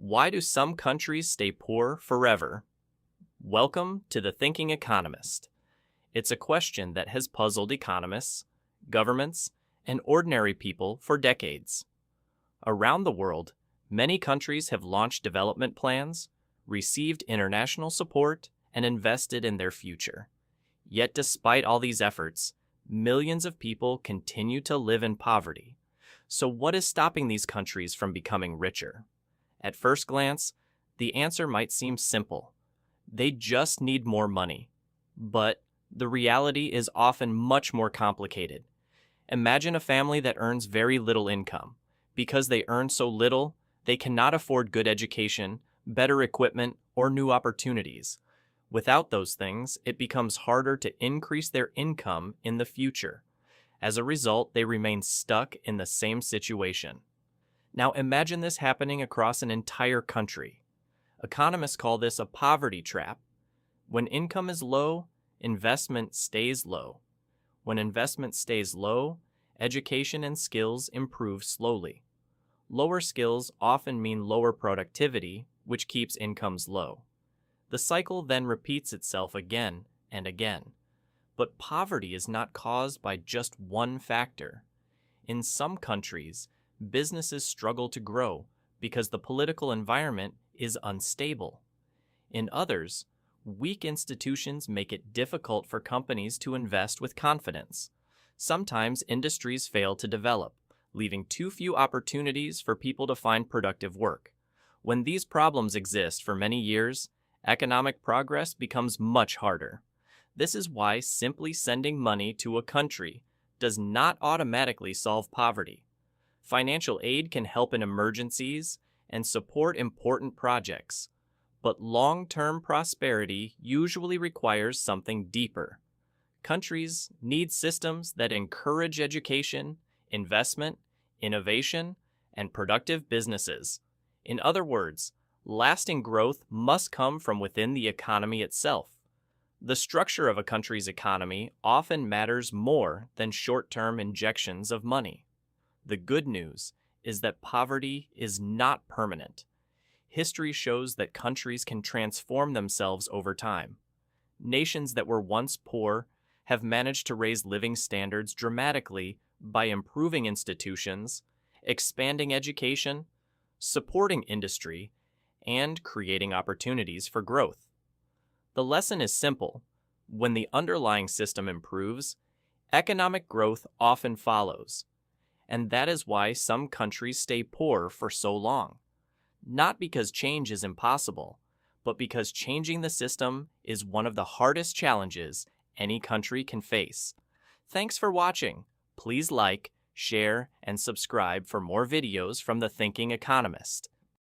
Why do some countries stay poor forever? Welcome to the Thinking Economist. It's a question that has puzzled economists, governments, and ordinary people for decades. Around the world, many countries have launched development plans, received international support, and invested in their future. Yet despite all these efforts, millions of people continue to live in poverty. So what is stopping these countries from becoming richer? At first glance, the answer might seem simple. They just need more money. But the reality is often much more complicated. Imagine a family that earns very little income. Because they earn so little, they cannot afford good education, better equipment, or new opportunities. Without those things, it becomes harder to increase their income in the future. As a result, they remain stuck in the same situation. Now imagine this happening across an entire country. Economists call this a poverty trap. When income is low, investment stays low. When investment stays low, education and skills improve slowly. Lower skills often mean lower productivity, which keeps incomes low. The cycle then repeats itself again and again. But poverty is not caused by just one factor. In some countries, businesses struggle to grow because the political environment is unstable. In others, weak institutions make it difficult for companies to invest with confidence. Sometimes industries fail to develop, leaving too few opportunities for people to find productive work. When these problems exist for many years, economic progress becomes much harder. This is why simply sending money to a country does not automatically solve poverty. Financial aid can help in emergencies and support important projects, but long-term prosperity usually requires something deeper. Countries need systems that encourage education, investment, innovation, and productive businesses. In other words, lasting growth must come from within the economy itself. The structure of a country's economy often matters more than short-term injections of money. The good news is that poverty is not permanent. History shows that countries can transform themselves over time. Nations that were once poor have managed to raise living standards dramatically by improving institutions, expanding education, supporting industry, and creating opportunities for growth. The lesson is simple. When the underlying system improves, economic growth often follows. And that is why some countries stay poor for so long. Not because change is impossible, but because changing the system is one of the hardest challenges any country can face. Thanks for watching. Please like, share, and subscribe for more videos from the Thinking Economist.